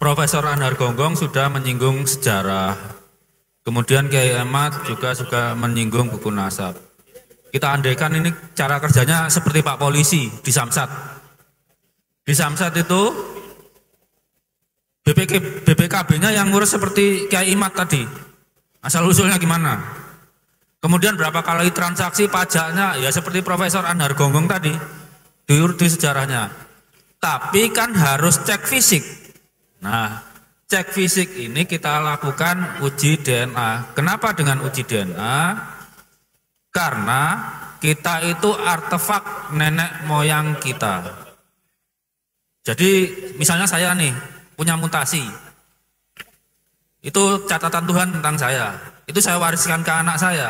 Profesor Anhar Gonggong sudah menyinggung sejarah. Kemudian Kiai Ahmad juga suka menyinggung buku nasab. Kita andaikan ini cara kerjanya seperti Pak Polisi di Samsat. Di Samsat itu BPKB-nya yang ngurus seperti Kiai Ahmad tadi. Asal usulnya gimana? Kemudian berapa kali transaksi pajaknya ya seperti Profesor Anhar Gonggong tadi diurut di sejarahnya. Tapi kan harus cek fisik. Nah, cek fisik ini kita lakukan uji DNA. Kenapa dengan uji DNA? Karena kita itu artefak nenek moyang kita. Jadi misalnya saya nih punya mutasi. Itu catatan Tuhan tentang saya. Itu saya wariskan ke anak saya.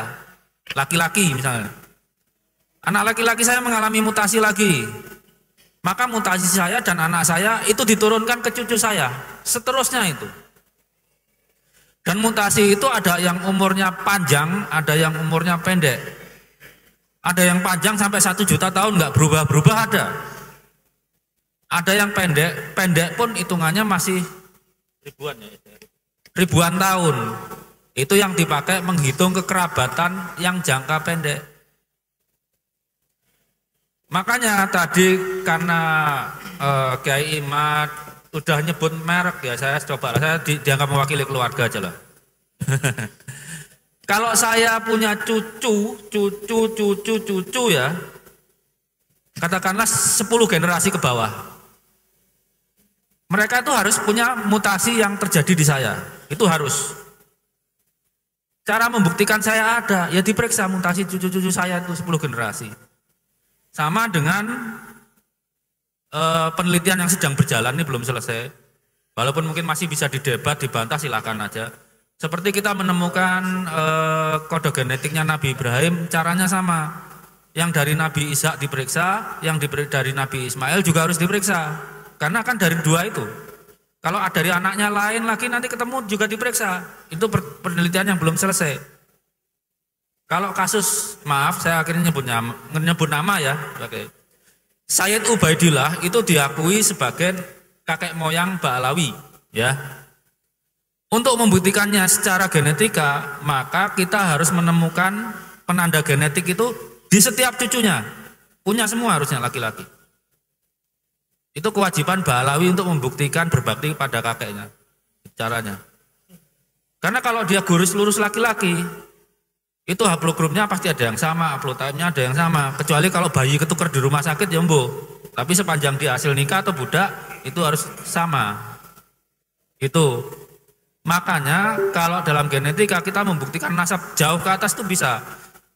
Laki-laki misalnya. Anak laki-laki saya mengalami mutasi lagi. Maka mutasi saya dan anak saya itu diturunkan ke cucu saya. Seterusnya itu. Dan mutasi itu ada yang umurnya panjang, ada yang umurnya pendek. Ada yang panjang sampai 1 juta tahun nggak berubah-berubah ada. Ada yang pendek, pendek pun hitungannya masih ribuan tahun. Itu yang dipakai menghitung kekerabatan yang jangka pendek. Makanya tadi karena Kiai Ahmad udah nyebut merek ya, saya dianggap mewakili keluarga aja lah. Kalau saya punya cucu ya, katakanlah 10 generasi ke bawah. Mereka itu harus punya mutasi yang terjadi di saya, itu harus. Cara membuktikan saya ada, ya diperiksa mutasi cucu-cucu saya itu 10 generasi. Sama dengan penelitian yang sedang berjalan ini belum selesai. Walaupun mungkin masih bisa didebat, dibantah silakan aja. Seperti kita menemukan kode genetiknya Nabi Ibrahim, caranya sama. Yang dari Nabi Ishak diperiksa, yang dari Nabi Ismail juga harus diperiksa. Karena kan dari 2 itu. Kalau ada dari anaknya lain lagi nanti ketemu juga diperiksa. Itu penelitian yang belum selesai. Kalau kasus, maaf saya akhirnya nyebut nama ya. Oke. Sayyid Ubaidillah itu diakui sebagai kakek moyang Ba'alawi ya. Untuk membuktikannya secara genetika, maka kita harus menemukan penanda genetik itu di setiap cucunya. Punya semua harusnya laki-laki. Itu kewajiban Ba'alawi untuk membuktikan berbakti pada kakeknya. Caranya. Karena kalau dia gurus lurus laki-laki, itu haplogrupnya pasti ada yang sama, haplotype-nya ada yang sama. Kecuali kalau bayi ketukar di rumah sakit ya mbo. Tapi sepanjang dia hasil nikah atau budak itu harus sama. Itu. Makanya kalau dalam genetika kita membuktikan nasab jauh ke atas itu bisa.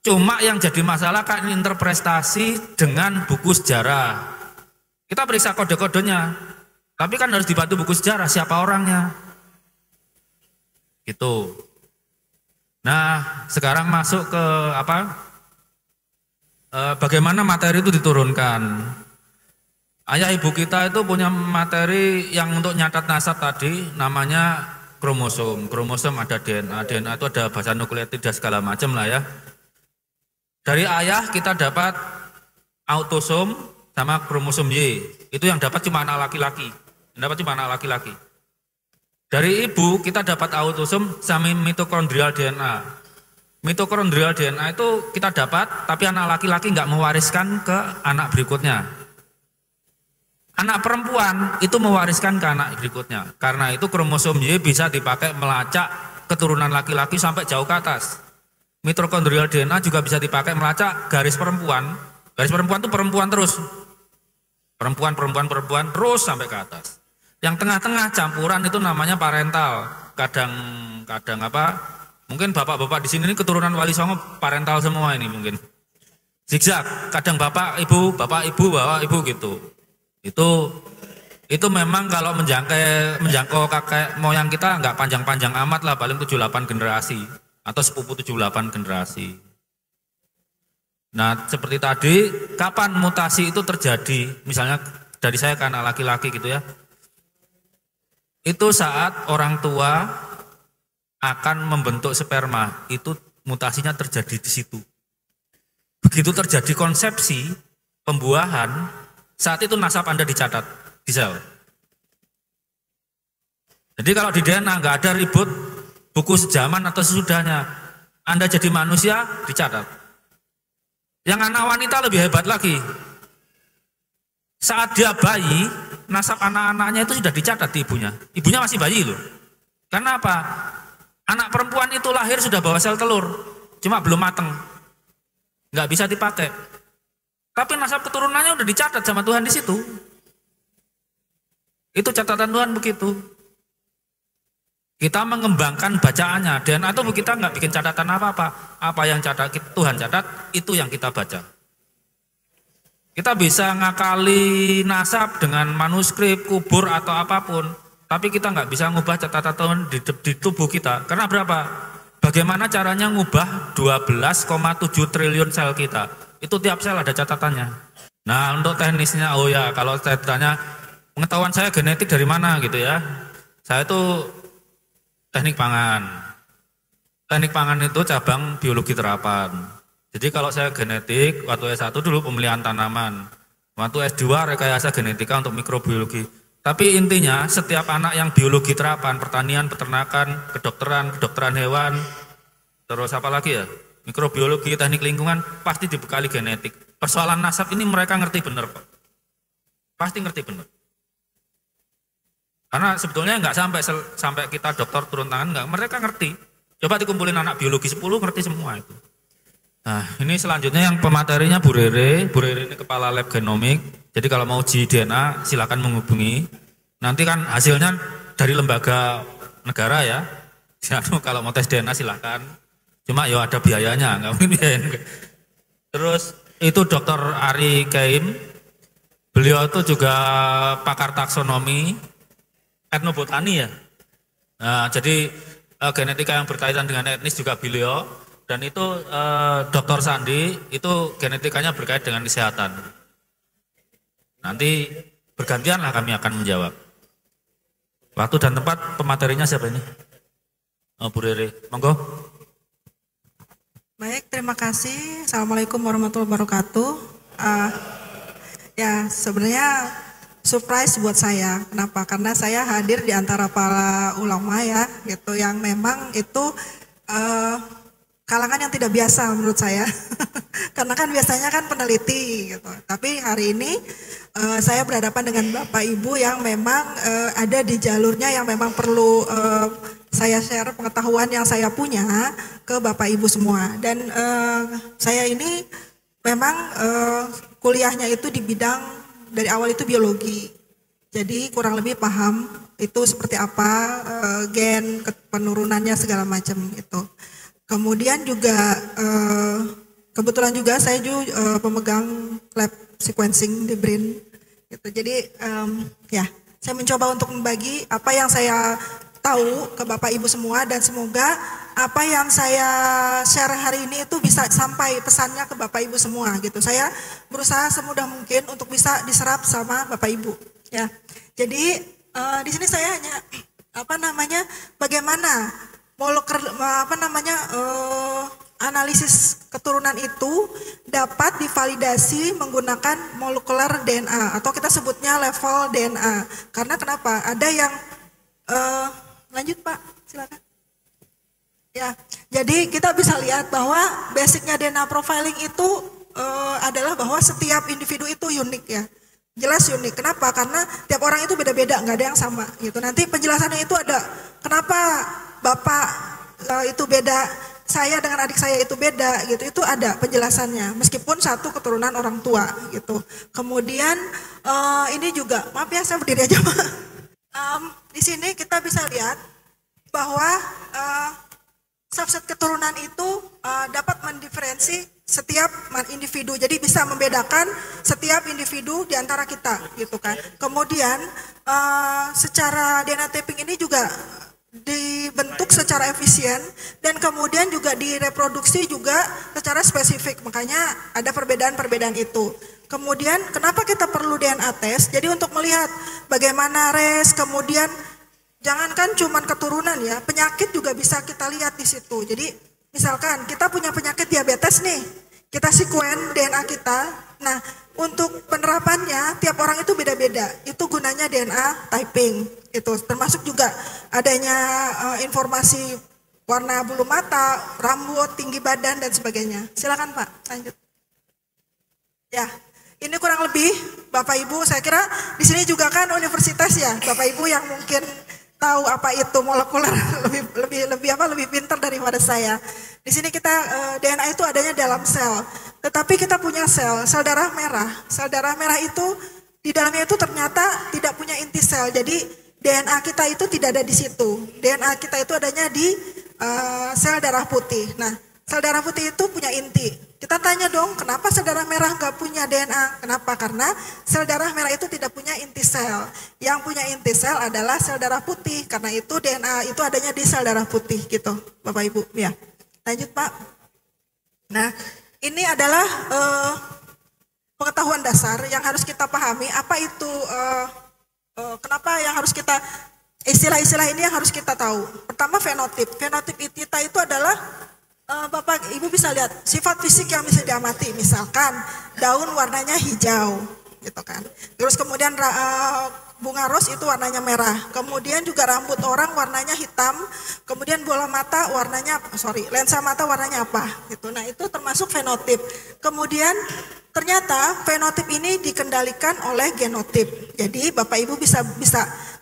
Cuma yang jadi masalah kan interpretasi dengan buku sejarah. Kita periksa kode-kodenya. Tapi kan harus dibantu buku sejarah siapa orangnya. Gitu. Nah, sekarang masuk ke bagaimana materi itu diturunkan. Ayah ibu kita itu punya materi yang untuk nyatat nasab tadi, namanya kromosom. Kromosom ada DNA, DNA itu ada bahan nukleotida dan segala macam lah ya. Dari ayah kita dapat autosom sama kromosom Y. Itu yang dapat cuma anak laki-laki. Dari ibu kita dapat autosom sama mitokondrial DNA. Mitokondrial DNA itu kita dapat, tapi anak laki-laki nggak mewariskan ke anak berikutnya. Anak perempuan itu mewariskan ke anak berikutnya. Karena itu kromosom Y bisa dipakai melacak keturunan laki-laki sampai jauh ke atas. Mitokondrial DNA juga bisa dipakai melacak garis perempuan. Garis perempuan itu perempuan terus. Perempuan terus sampai ke atas. Yang tengah-tengah campuran itu namanya parental. Kadang mungkin bapak-bapak di sini ini keturunan Wali Songo parental semua ini mungkin. Zigzag, kadang bapak ibu gitu. Itu memang kalau menjangkau kakek moyang kita nggak panjang-panjang amat lah, paling 7-8 generasi atau sepupu 7-8 generasi. Nah, seperti tadi, kapan mutasi itu terjadi? Misalnya dari saya ke anak laki-laki gitu ya. Itu saat orang tua akan membentuk sperma, itu mutasinya terjadi di situ. Begitu terjadi konsepsi, pembuahan, saat itu nasab Anda dicatat di sel. Jadi kalau di DNA nggak ada ribut buku sejaman atau sesudahnya. Anda jadi manusia dicatat. Yang anak wanita lebih hebat lagi. Saat dia bayi, nasab anak-anaknya itu sudah dicatat di ibunya. Ibunya masih bayi loh. Karena apa? Anak perempuan itu lahir sudah bawa sel telur, cuma belum mateng. Nggak bisa dipakai. Tapi nasab keturunannya udah dicatat sama Tuhan di situ. Itu catatan Tuhan begitu. Kita mengembangkan bacaannya. DNA itu kita nggak bikin catatan apa-apa. Apa yang Tuhan catat, itu yang kita baca. Kita bisa ngakali nasab dengan manuskrip, kubur atau apapun. Tapi kita nggak bisa ngubah catatan Tuhan di tubuh kita. Karena berapa? Bagaimana caranya ngubah 12,7 triliun sel kita? Itu tiap sel ada catatannya. Nah untuk teknisnya, oh ya kalau saya tanya, pengetahuan saya genetik dari mana gitu ya. Saya itu teknik pangan. Teknik pangan itu cabang biologi terapan. Jadi kalau saya genetik, waktu S1 dulu pemilihan tanaman. Waktu S2 rekayasa genetika untuk mikrobiologi. Tapi intinya setiap anak yang biologi terapan, pertanian, peternakan, kedokteran hewan, terus apa lagi ya? Mikrobiologi, teknik lingkungan, pasti dibekali genetik. Persoalan nasab ini mereka ngerti bener kok. Pasti ngerti bener. Karena sebetulnya nggak sampai kita dokter turun tangan, nggak, mereka ngerti. Coba dikumpulin anak biologi 10 ngerti semua itu. Nah ini selanjutnya yang pematerinya Bu Rere. Bu Rere ini kepala lab genomik. Jadi kalau mau uji DNA silakan menghubungi. Nanti kan hasilnya dari lembaga negara ya. Kalau mau tes DNA silakan. Cuma ya ada biayanya, nggak mungkin biaya. Terus itu Dr. Ari Kaim. Beliau itu juga pakar taksonomi, etnobotani ya. Nah, jadi genetika yang berkaitan dengan etnis juga beliau. Dan itu Dr. Sandi itu genetikanya berkait dengan kesehatan. Nanti bergantian lah kami akan menjawab. Waktu dan tempat pematerinya siapa ini? Bu Rere, monggo. Baik, terima kasih. Assalamualaikum warahmatullahi wabarakatuh. Ya sebenarnya surprise buat saya. Kenapa? Karena saya hadir di antara para ulama ya, gitu yang memang itu kalangan yang tidak biasa menurut saya. Karena kan biasanya kan peneliti gitu. Tapi hari ini saya berhadapan dengan Bapak Ibu yang memang ada di jalurnya yang memang perlu saya share pengetahuan yang saya punya ke Bapak Ibu semua. Dan saya ini memang kuliahnya itu di bidang dari awal itu biologi. Jadi kurang lebih paham itu seperti apa gen penurunannya segala macam itu. Kemudian juga kebetulan juga saya juga pemegang lab sequencing di BRIN. Gitu. Jadi ya saya mencoba untuk membagi apa yang saya tahu ke Bapak Ibu semua dan semoga apa yang saya share hari ini itu bisa sampai pesannya ke Bapak Ibu semua gitu. Saya berusaha semudah mungkin untuk bisa diserap sama Bapak Ibu. Ya, jadi di sini saya hanya bagaimana analisis keturunan itu dapat divalidasi menggunakan molekular DNA atau kita sebutnya level DNA. Karena kenapa? Ada yang lanjut Pak, silakan. Ya, jadi kita bisa lihat bahwa basicnya DNA profiling itu adalah bahwa setiap individu itu unik ya. Jelas unik. Kenapa? Karena tiap orang itu beda-beda, nggak ada yang sama gitu. Nanti penjelasannya itu ada. Kenapa Bapak itu beda, saya dengan adik saya itu beda gitu. Itu ada penjelasannya. Meskipun satu keturunan orang tua gitu. Kemudian ini juga, maaf ya saya berdiri aja Pak. Di sini kita bisa lihat bahwa subset keturunan itu dapat mendiferensi setiap individu, jadi bisa membedakan setiap individu di antara kita, gitu kan. Kemudian secara DNA taping ini juga dibentuk secara efisien dan kemudian juga direproduksi juga secara spesifik, makanya ada perbedaan-perbedaan itu. Kemudian kenapa kita perlu DNA test? Jadi untuk melihat bagaimana res, kemudian jangankan cuman keturunan ya, penyakit juga bisa kita lihat di situ. Jadi misalkan kita punya penyakit diabetes nih, kita sekuen DNA kita, Nah, untuk penerapannya tiap orang itu beda-beda. Itu gunanya DNA typing. Itu termasuk juga adanya informasi warna bulu mata, rambut, tinggi badan dan sebagainya. Silakan Pak, lanjut. Ya, ini kurang lebih Bapak Ibu, saya kira di sini juga kan universitas ya, Bapak Ibu yang mungkin tahu apa itu molekuler lebih pintar daripada saya. Di sini kita DNA itu adanya dalam sel, tetapi kita punya sel darah merah. Sel darah merah itu di dalamnya itu ternyata tidak punya inti sel. Jadi DNA kita itu tidak ada di situ. DNA kita itu adanya di sel darah putih. Nah, sel darah putih itu punya inti. Kita tanya dong, kenapa sel darah merah nggak punya DNA? Kenapa? Karena sel darah merah itu tidak punya inti sel. Yang punya inti sel adalah sel darah putih. Karena itu DNA itu adanya di sel darah putih gitu, Bapak Ibu. Ya, lanjut Pak. Nah, ini adalah pengetahuan dasar yang harus kita pahami. Apa itu? Kenapa yang harus kita istilah-istilah ini yang harus kita tahu? Pertama fenotip. Fenotip kita itu adalah Bapak Ibu bisa lihat sifat fisik yang bisa diamati, misalkan daun warnanya hijau gitu kan. Terus kemudian bunga ros itu warnanya merah. Kemudian juga rambut orang warnanya hitam. Kemudian bola mata warnanya lensa mata warnanya apa gitu. Nah, itu termasuk fenotip. Kemudian ternyata fenotip ini dikendalikan oleh genotip. Jadi Bapak Ibu bisa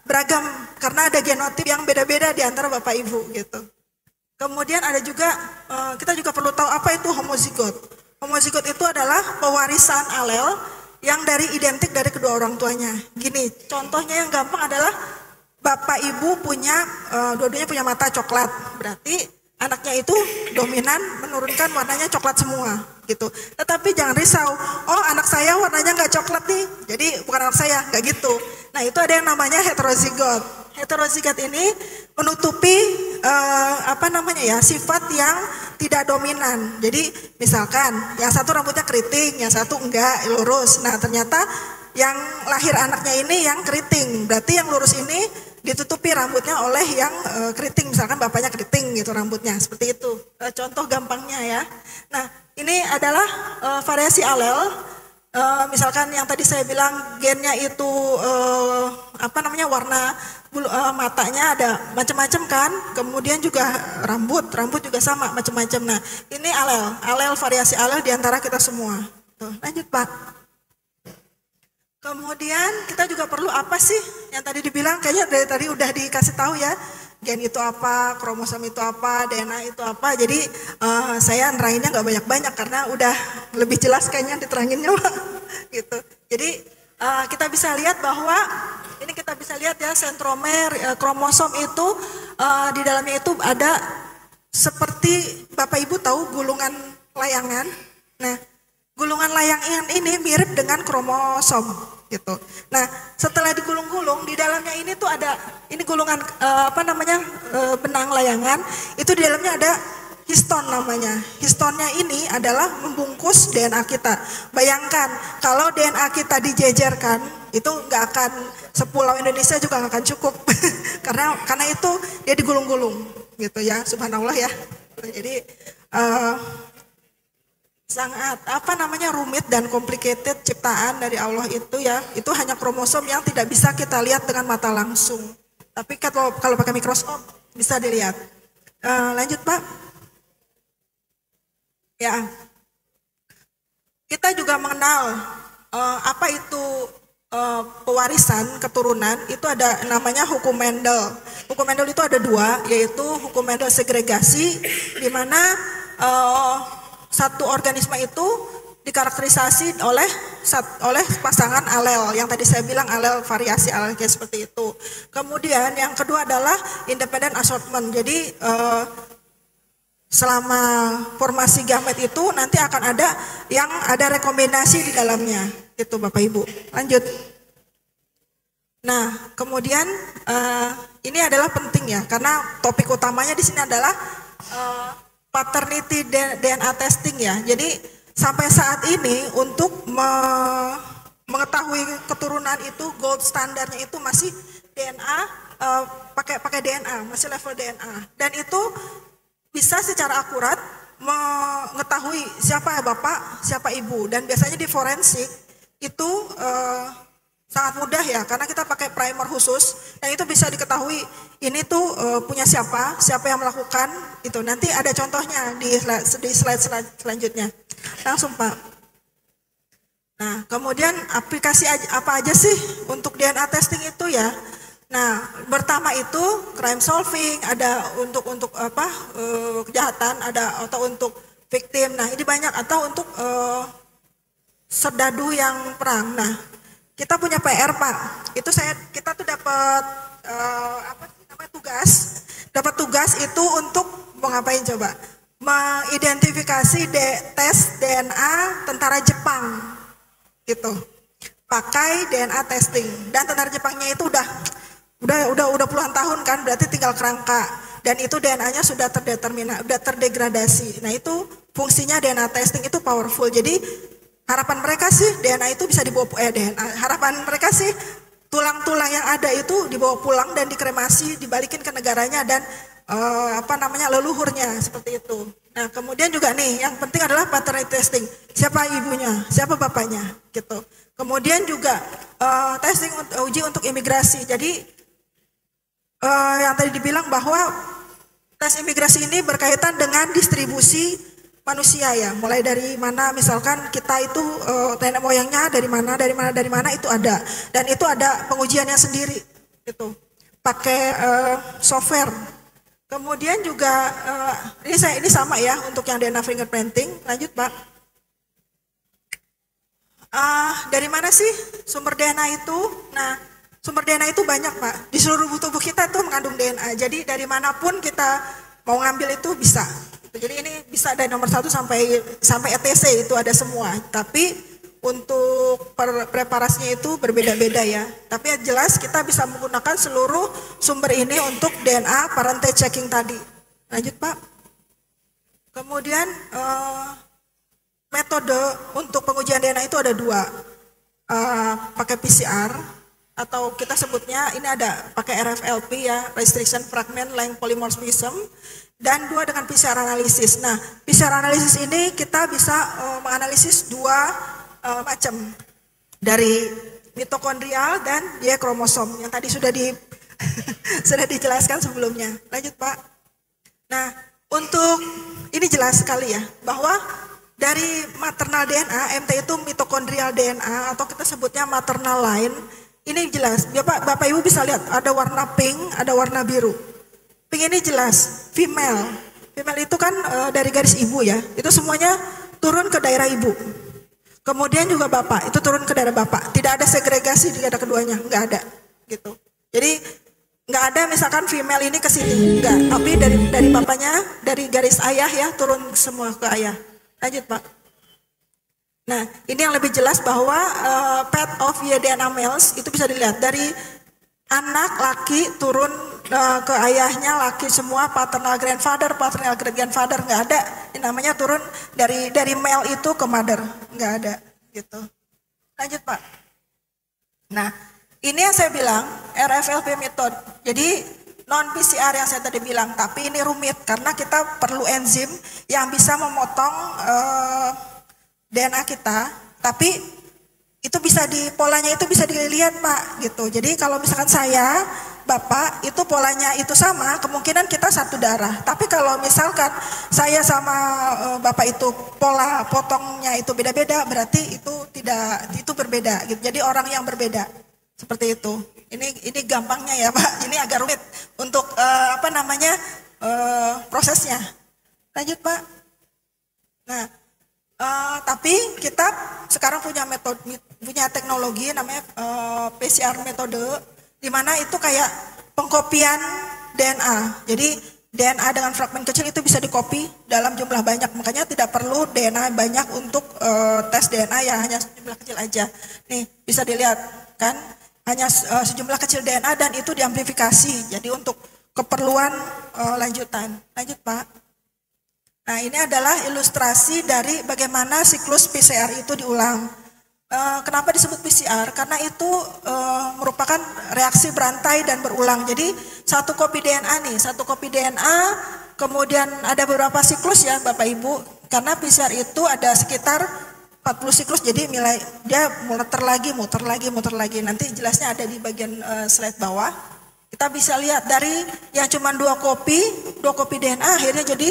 beragam karena ada genotip yang beda-beda di antara Bapak Ibu gitu. Kemudian ada juga, kita juga perlu tahu apa itu homozigot. Homozigot itu adalah pewarisan alel yang identik dari kedua orang tuanya. Gini, contohnya yang gampang adalah Bapak Ibu punya, dua-duanya punya mata coklat. Berarti anaknya itu dominan menurunkan warnanya coklat semua gitu. Tetapi jangan risau, oh anak saya warnanya nggak coklat nih, jadi bukan anak saya, nggak gitu. Nah, itu ada yang namanya heterozigot. Heterozigot ini menutupi sifat yang tidak dominan. Jadi misalkan yang satu rambutnya keriting, yang satu enggak lurus. Nah, ternyata yang lahir anaknya ini yang keriting. Berarti yang lurus ini ditutupi rambutnya oleh yang keriting. Misalkan bapaknya keriting gitu rambutnya. Seperti itu. Contoh gampangnya ya. Nah, ini adalah variasi alel. Misalkan yang tadi saya bilang gennya itu warna matanya ada macam-macam kan, kemudian juga rambut juga sama macam-macam. Nah, ini alel variasi alel diantara kita semua. Tuh, lanjut Pak. Kemudian kita juga perlu apa sih yang tadi dibilang, kayaknya dari tadi udah dikasih tahu ya, gen itu apa, kromosom itu apa, DNA itu apa. Jadi saya nerahinnya nggak banyak-banyak karena udah lebih jelas kayaknya diteranginnya Pak. Gitu. Jadi kita bisa lihat bahwa ini kita bisa lihat ya, sentromer, kromosom itu di dalamnya itu ada seperti Bapak Ibu tahu gulungan layangan. Nah, gulungan layangan ini mirip dengan kromosom gitu. Nah, setelah digulung-gulung di dalamnya ini tuh ada ini gulungan benang layangan, itu di dalamnya ada histon namanya. Histonnya ini adalah membungkus DNA kita. Bayangkan kalau DNA kita dijejerkan, itu nggak akan sepulau Indonesia juga nggak akan cukup karena itu dia digulung-gulung gitu ya, subhanallah ya. Jadi sangat rumit dan complicated ciptaan dari Allah itu ya. Itu hanya kromosom yang tidak bisa kita lihat dengan mata langsung. Tapi kalau pakai mikroskop bisa dilihat. Lanjut Pak. Ya, kita juga mengenal apa itu pewarisan keturunan. Itu ada namanya hukum Mendel. Hukum Mendel itu ada dua, yaitu hukum Mendel segregasi, di mana satu organisme itu dikarakterisasi oleh pasangan alel yang tadi saya bilang, alel variasi alel kayak seperti itu. Kemudian yang kedua adalah independent assortment. Jadi selama formasi gamet itu nanti akan ada yang ada rekombinasi di dalamnya, itu Bapak Ibu. Lanjut. Nah, kemudian ini adalah penting ya, karena topik utamanya di sini adalah paternity DNA testing ya. Jadi sampai saat ini untuk mengetahui keturunan itu gold standarnya itu masih DNA, pakai DNA, masih level DNA, dan itu bisa secara akurat mengetahui siapa bapak, siapa ibu, dan biasanya di forensik itu sangat mudah ya, karena kita pakai primer khusus, dan itu bisa diketahui ini tuh punya siapa yang melakukan itu. Nanti ada contohnya di slide selanjutnya. Langsung Pak. Nah, kemudian aplikasi apa aja sih untuk DNA testing itu ya? Nah, pertama itu crime solving, ada untuk apa kejahatan, ada atau untuk victim. Nah, ini banyak, atau untuk serdadu yang perang. Nah, kita punya PR Pak. Itu kita tuh dapat apa sih namanya dapat tugas itu untuk mau ngapain coba? Mengidentifikasi tes DNA tentara Jepang gitu. Pakai DNA testing, dan tentara Jepangnya itu udah puluhan tahun kan, berarti tinggal kerangka, dan itu DNA-nya sudah terdegradasi. Nah, itu fungsinya DNA testing itu powerful. Jadi harapan mereka sih DNA itu bisa dibawa harapan mereka sih tulang-tulang yang ada itu dibawa pulang dan dikremasi, dibalikin ke negaranya, dan leluhurnya seperti itu. Nah, kemudian juga nih yang penting adalah paternity testing, siapa ibunya, siapa bapaknya gitu. Kemudian juga testing uji untuk imigrasi. Jadi yang tadi dibilang bahwa tes imigrasi ini berkaitan dengan distribusi manusia ya, mulai dari mana, misalkan kita itu nenek moyangnya dari mana itu ada, dan itu ada pengujiannya sendiri itu pakai software. Kemudian juga ini sama ya untuk yang DNA fingerprinting. Lanjut Pak. Dari mana sih sumber DNA itu? Nah, sumber DNA itu banyak Pak. Di seluruh tubuh kita itu mengandung DNA. Jadi dari manapun kita mau ngambil itu bisa. Jadi ini bisa dari nomor 1 sampai ETC itu ada semua. Tapi untuk preparasinya itu berbeda-beda ya. Tapi yang jelas kita bisa menggunakan seluruh sumber ini untuk DNA parentage checking tadi. Lanjut Pak. Kemudian metode untuk pengujian DNA itu ada 2. Pakai PCR, atau kita sebutnya ini ada pakai RFLP ya, restriction fragment length polymorphism, dan 2 dengan PCR analisis. Nah, PCR analisis ini kita bisa menganalisis 2 macam, dari mitokondrial dan dia kromosom yang tadi sudah dijelaskan sebelumnya. Lanjut Pak. Nah, untuk ini jelas sekali ya bahwa dari maternal DNA, MT itu mitokondrial DNA atau kita sebutnya maternal line. Ini jelas, Bapak Ibu bisa lihat ada warna pink, ada warna biru. Pink ini jelas female. Female itu kan dari garis ibu ya. Itu semuanya turun ke daerah ibu. Kemudian juga bapak, itu turun ke daerah bapak. Tidak ada segregasi di daerah keduanya, nggak ada gitu. Jadi nggak ada misalkan female ini ke sini, nggak. Tapi dari bapaknya, dari garis ayah ya turun semua ke ayah. Lanjut Pak. Nah, ini yang lebih jelas bahwa path of DNA males itu bisa dilihat dari anak laki turun ke ayahnya laki semua, paternal grandfather nggak ada. Ini namanya turun dari male itu ke mother, nggak ada gitu. Lanjut Pak. Nah, ini yang saya bilang RFLP method. Jadi non PCR yang saya tadi bilang, tapi ini rumit karena kita perlu enzim yang bisa memotong DNA kita, tapi itu bisa polanya itu bisa dilihat Pak gitu. Jadi kalau misalkan saya, Bapak itu polanya itu sama, kemungkinan kita satu darah. Tapi kalau misalkan saya sama Bapak itu pola potongnya itu beda-beda, berarti itu berbeda gitu. Jadi orang yang berbeda. Seperti itu. Ini gampangnya ya Pak. Ini agak rumit untuk prosesnya. Lanjut Pak. Nah, tapi kita sekarang punya teknologi namanya PCR metode, di mana itu kayak pengkopian DNA. Jadi DNA dengan fragmen kecil itu bisa dikopi dalam jumlah banyak, makanya tidak perlu DNA banyak untuk tes DNA ya, hanya sejumlah kecil aja. Nih bisa dilihat kan, hanya sejumlah kecil DNA dan itu diamplifikasi. Jadi untuk keperluan lanjutan. Lanjut Pak. Nah, ini adalah ilustrasi dari bagaimana siklus PCR itu diulang. Kenapa disebut PCR? Karena itu merupakan reaksi berantai dan berulang. Jadi satu kopi DNA kemudian ada beberapa siklus ya Bapak Ibu, karena PCR itu ada sekitar 40 siklus, jadi dia muter lagi. Nanti jelasnya ada di bagian slide bawah. Kita bisa lihat dari yang cuma 2 kopi DNA akhirnya jadi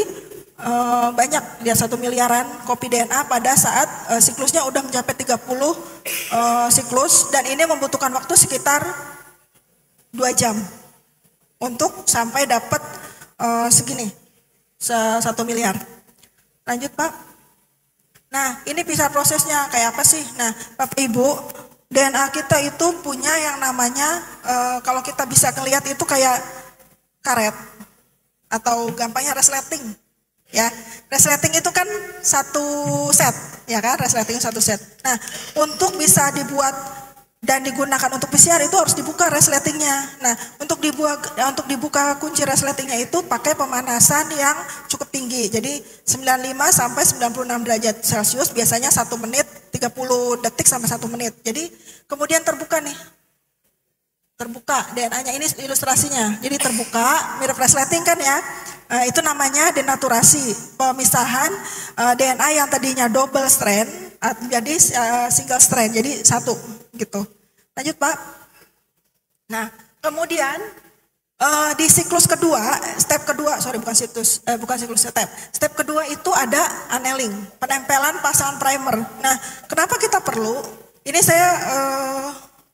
banyak, dia 1 miliaran kopi DNA pada saat siklusnya udah mencapai 30 siklus, dan ini membutuhkan waktu sekitar 2 jam untuk sampai dapat segini 1 miliar. Lanjut Pak. Nah ini bisa prosesnya kayak apa sih? Nah Bapak Ibu, DNA kita itu punya yang namanya kalau kita bisa lihat itu kayak karet atau gampangnya resleting. Ya, resleting itu kan satu set, ya kan? Resleting satu set. Nah, untuk bisa dibuat dan digunakan untuk PCR itu harus dibuka resletingnya. Nah, untuk dibuka kunci resletingnya itu pakai pemanasan yang cukup tinggi. Jadi 95 sampai 96 derajat Celcius, biasanya 1 menit 30 detik sampai 1 menit. Jadi kemudian terbuka nih. Terbuka DNA-nya, ini ilustrasinya. Jadi terbuka, mirip resleting kan ya. Itu namanya denaturasi, pemisahan DNA yang tadinya double strand menjadi single strand, jadi 1 gitu. Lanjut Pak. Nah kemudian di siklus kedua, step kedua itu ada annealing, penempelan pasangan primer. Nah kenapa kita perlu? Ini saya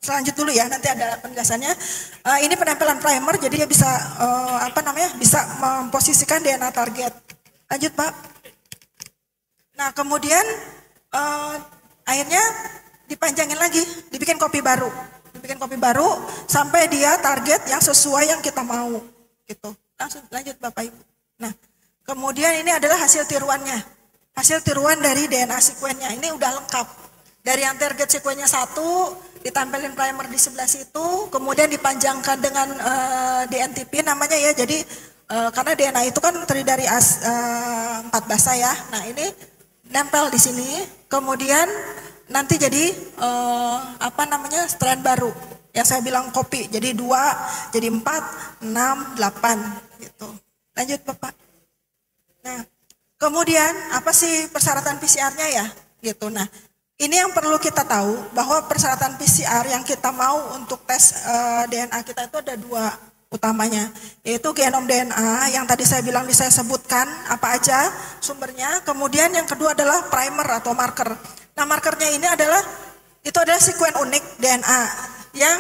selanjut dulu ya, nanti ada penjelasannya. Ini penempelan primer, jadi dia bisa bisa memposisikan DNA target. Lanjut Pak. Nah kemudian akhirnya dipanjangin lagi, dibikin kopi baru sampai dia target yang sesuai yang kita mau, gitu. Langsung lanjut Bapak Ibu. Nah kemudian ini adalah hasil tiruannya, hasil tiruan dari DNA sekuennya. Ini udah lengkap. Dari yang target sekuennya 1, ditempelin primer di sebelah situ, kemudian dipanjangkan dengan DNTP namanya ya. Jadi karena DNA itu kan terdiri dari 4 basa ya. Nah ini nempel di sini, kemudian nanti jadi strand baru yang saya bilang kopi. Jadi 2, jadi 4, 6, 8 gitu. Lanjut Bapak. Nah kemudian apa sih persyaratan PCR-nya ya gitu. Nah ini yang perlu kita tahu, bahwa persyaratan PCR yang kita mau untuk tes DNA kita itu ada 2 utamanya, yaitu genom DNA yang tadi saya bilang, saya sebutkan apa aja sumbernya. Kemudian yang kedua adalah primer atau marker. Nah markernya ini adalah sekuen unik DNA yang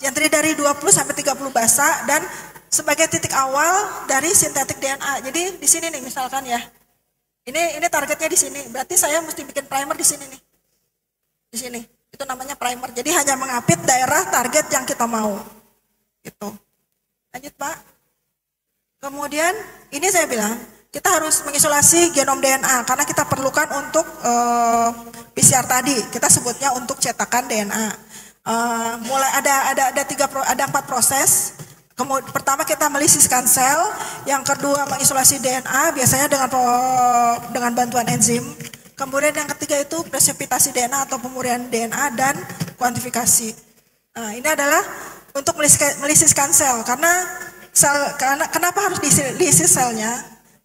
terdiri dari 20 sampai 30 basa dan sebagai titik awal dari sintetik DNA. Jadi di sini nih misalkan ya. Ini targetnya di sini. Berarti saya mesti bikin primer di sini nih. Di sini. Itu namanya primer. Jadi hanya mengapit daerah target yang kita mau. Gitu. Lanjut Pak. Kemudian ini saya bilang kita harus mengisolasi genom DNA karena kita perlukan untuk PCR tadi. Kita sebutnya untuk cetakan DNA. Mulai ada 4 proses. Pertama kita melisiskan sel, yang kedua mengisolasi DNA biasanya dengan bantuan enzim. Kemudian yang ketiga itu presepitasi DNA atau pemurnian DNA dan kuantifikasi. Nah, ini adalah untuk melisiskan sel karena kenapa harus diisis selnya?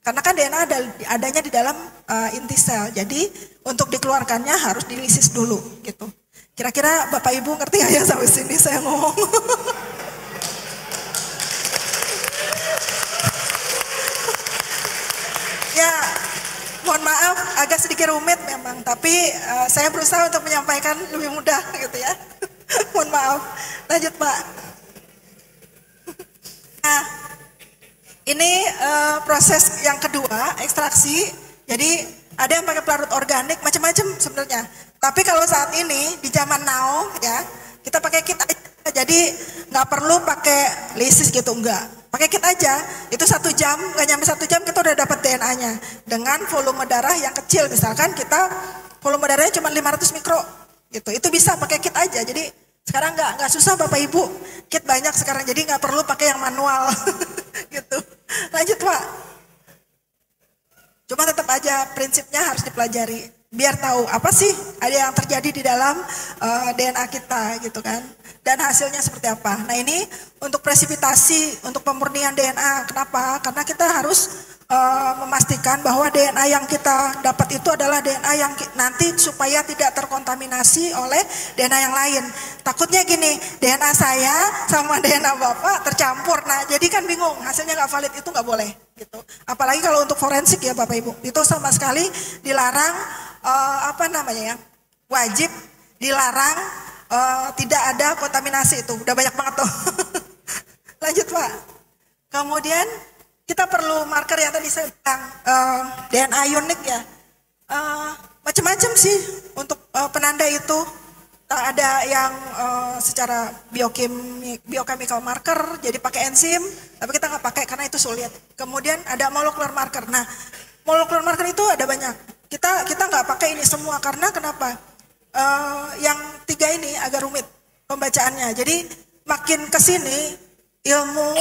Karena kan DNA adanya di dalam inti sel. Jadi untuk dikeluarkannya harus dilisis dulu gitu. Kira-kira Bapak Ibu ngerti nggak ya sampai sini saya ngomong? Ya, mohon maaf agak sedikit rumit memang, tapi saya berusaha untuk menyampaikan lebih mudah gitu ya. Mohon maaf. Lanjut Pak. Nah, ini proses yang kedua, ekstraksi. Jadi ada yang pakai pelarut organik, macam-macam sebenarnya. Tapi kalau saat ini di zaman now ya, kita pakai kit aja. Jadi nggak perlu pakai lisis gitu, enggak. Pakai kit aja, itu 1 jam, nggak nyampe 1 jam kita udah dapat DNA-nya. Dengan volume darah yang kecil, misalkan kita volume darahnya cuma 500 mikro, gitu. Itu bisa pakai kit aja. Jadi sekarang nggak susah Bapak Ibu, kit banyak sekarang, jadi nggak perlu pakai yang manual, gitu. Lanjut Pak. Cuma tetap aja prinsipnya harus dipelajari. biar tahu apa sih ada yang terjadi di dalam DNA kita gitu kan, dan hasilnya seperti apa. Nah ini untuk presipitasi, untuk pemurnian DNA. Kenapa? Karena kita harus memastikan bahwa DNA yang kita dapat itu adalah DNA yang nanti supaya tidak terkontaminasi oleh DNA yang lain. Takutnya gini, DNA saya sama DNA Bapak tercampur, nah jadi kan bingung, hasilnya nggak valid, itu nggak boleh gitu. Apalagi kalau untuk forensik ya Bapak Ibu, itu sama sekali dilarang, wajib dilarang, tidak ada kontaminasi, itu udah banyak banget tuh. Lanjut Pak. Kemudian kita perlu marker yang tadi saya bilang, DNA unik ya. Macam-macam sih untuk penanda itu. Ada yang secara biochemical marker, jadi pakai enzim, tapi kita nggak pakai karena itu sulit. Kemudian ada molecular marker. Nah, molecular marker itu ada banyak. Kita nggak pakai ini semua karena kenapa? Yang 3 ini agak rumit pembacaannya. Jadi makin kesini ilmu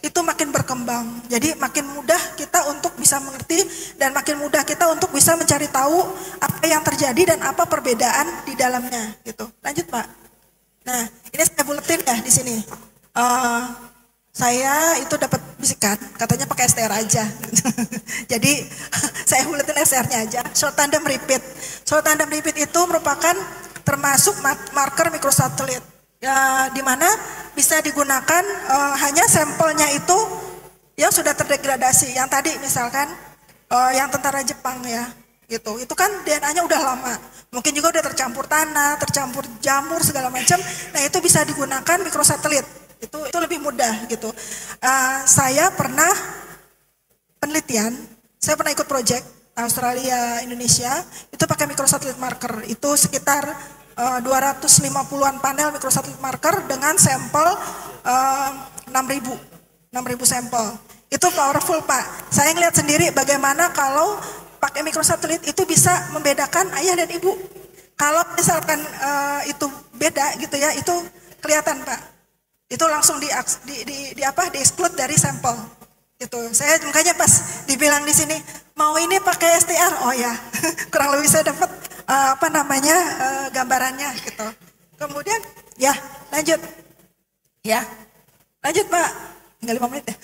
itu makin berkembang. Jadi makin mudah kita untuk bisa mengerti dan makin mudah kita untuk bisa mencari tahu apa yang terjadi dan apa perbedaan di dalamnya gitu. Lanjut Pak. Nah ini saya buletin ya di sini. Saya itu dapat bisikan katanya pakai STR aja. Jadi saya buletin STR-nya aja. Short tandem repeat. Short tandem repeat itu merupakan termasuk marker mikrosatelit. Ya, di mana bisa digunakan hanya sampelnya itu yang sudah terdegradasi. Yang tadi misalkan yang tentara Jepang ya, gitu. Itu kan DNA-nya udah lama. Mungkin juga udah tercampur tanah, tercampur jamur segala macam. Nah itu bisa digunakan mikrosatelit. Itu lebih mudah gitu. Saya pernah penelitian, saya pernah ikut project Australia Indonesia itu pakai mikrosatelit marker. Itu sekitar 250-an panel mikrosatelit marker dengan sampel 6.000 sampel. Itu powerful Pak. Saya ngeliat sendiri bagaimana kalau pakai mikrosatelit itu bisa membedakan ayah dan ibu. Kalau misalkan itu beda gitu ya, itu kelihatan Pak. Itu langsung di exclude dari sampel. Itu saya makanya pas dibilang di sini mau ini pakai STR, oh ya kurang lebih saya dapat gambarannya gitu. Kemudian ya lanjut Pak, tinggal 5 menit ya.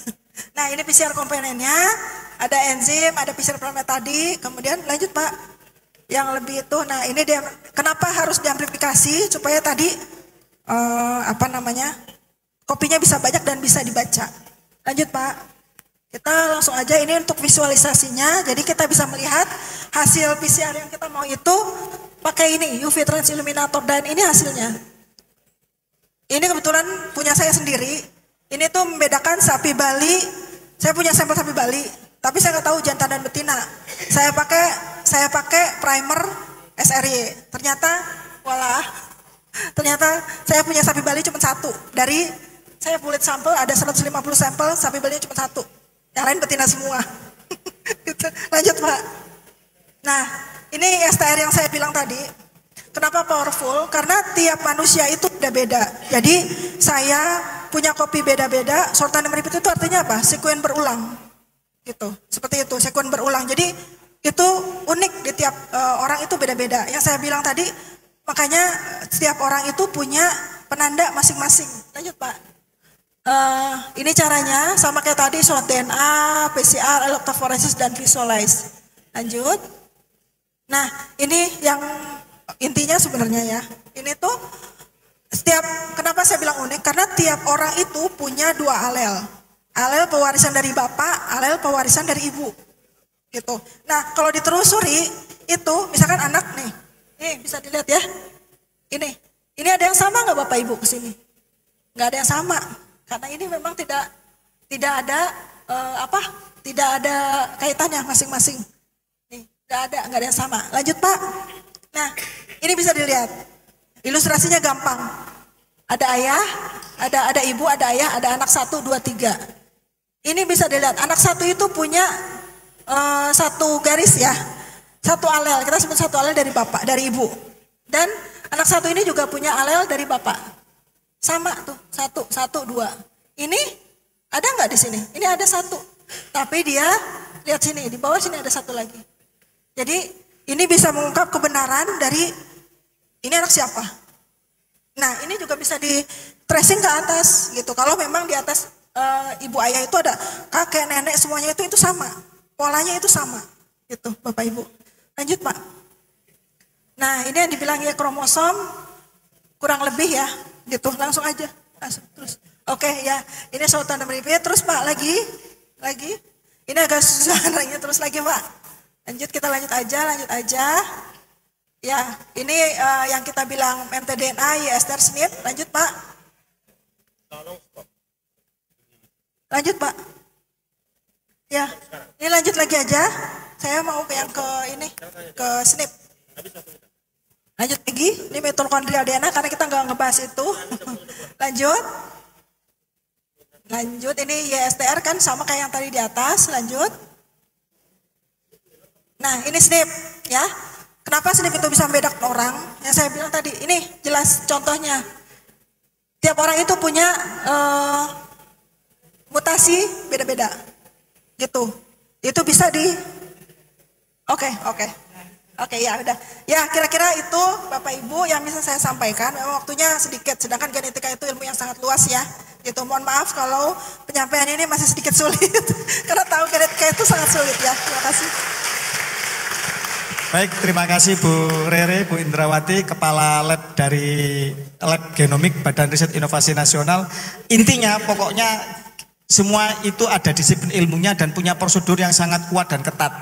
Nah ini PCR komponennya, ada enzim, ada PCR plasmid tadi. Kemudian lanjut Pak, yang lebih itu. Nah ini dia kenapa harus diamplifikasi supaya tadi kopinya bisa banyak dan bisa dibaca. Lanjut Pak. Kita langsung aja, ini untuk visualisasinya. Jadi kita bisa melihat hasil PCR yang kita mau itu pakai ini UV transilluminator, dan ini hasilnya. Ini kebetulan punya saya sendiri. Ini tuh membedakan sapi Bali. Saya punya sampel sapi Bali, tapi saya nggak tahu jantan dan betina. Saya pakai primer SRY. Ternyata saya punya sapi Bali cuma 1. Dari saya kulit sampel ada 150 sampel, sapi Bali cuma 1. Yang lain betina semua. Lanjut Pak. Nah ini STR yang saya bilang tadi. Kenapa powerful? Karena tiap manusia itu beda-beda. Jadi saya punya kopi beda-beda. Short tandem repeat itu artinya apa? Sekuen berulang. Gitu. Seperti itu, sekuen berulang. Jadi itu unik di tiap orang itu beda-beda. Yang saya bilang tadi, makanya setiap orang itu punya penanda masing-masing. Lanjut Pak. Ini caranya sama kayak tadi, swab DNA, PCR, electrophoresis, dan visualize. Lanjut. Nah ini yang intinya sebenarnya ya. Ini tuh kenapa saya bilang unik? Karena tiap orang itu punya 2 alel. Alel pewarisan dari bapak, alel pewarisan dari ibu. Gitu. Nah kalau ditelusuri itu, misalkan anak nih bisa dilihat ya. Ini ada yang sama nggak bapak ibu kesini? Nggak ada yang sama. Karena ini memang tidak ada tidak ada kaitannya masing-masing. Nih, nggak ada yang sama. Lanjut Pak. Nah, ini bisa dilihat. Ilustrasinya gampang. Ada ayah, ada ibu, ada ayah, ada anak 1, 2, 3. Ini bisa dilihat. Anak 1 itu punya 1 garis ya. 1 alel. Kita sebut 1 alel dari bapak, dari ibu. Dan anak 1 ini juga punya alel dari bapak. Sama tuh, 1, 2. Ini ada nggak di sini? Ini ada 1. Tapi dia lihat sini, di bawah sini ada 1 lagi. Jadi ini bisa mengungkap kebenaran dari ini anak siapa. Nah ini juga bisa di tracing ke atas gitu. Kalau memang di atas ibu ayah itu ada kakek, nenek, semuanya itu sama. Polanya itu sama gitu Bapak Ibu. Lanjut Pak. Nah ini yang dibilang ya kromosom kurang lebih ya gitu. Langsung aja. Langsung terus. Oke ya ini sautan dan berikutnya. Terus Pak lagi. Ini agak susah lagi terus lagi Pak. Lanjut kita lanjut aja. Ya ini yang kita bilang mtDNA, YSTR, SNP. Lanjut Pak. Lanjut Pak. Ya, ini lanjut lagi aja. Saya mau ke yang ke ini, ke SNP. Lanjut lagi, ini mitokondrial DNA karena kita nggak ngebahas itu. Lanjut, ini YSTR kan sama kayak yang tadi di atas. Lanjut. Nah, ini SNP ya. Kenapa SNP itu bisa membedakan orang? Yang saya bilang tadi, ini jelas contohnya. Tiap orang itu punya mutasi beda-beda. Gitu. Itu bisa di Oke, ya udah. Ya, kira-kira itu Bapak Ibu yang bisa saya sampaikan. Memang waktunya sedikit, sedangkan genetika itu ilmu yang sangat luas ya. Gitu. Mohon maaf kalau penyampaian ini masih sedikit sulit. Karena tahu genetika itu sangat sulit ya. Terima kasih. Baik, terima kasih Bu Rere, Bu Indrawati, Kepala Lab dari Lab Genomik Badan Riset Inovasi Nasional. Intinya pokoknya semua itu ada disiplin ilmunya dan punya prosedur yang sangat kuat dan ketat.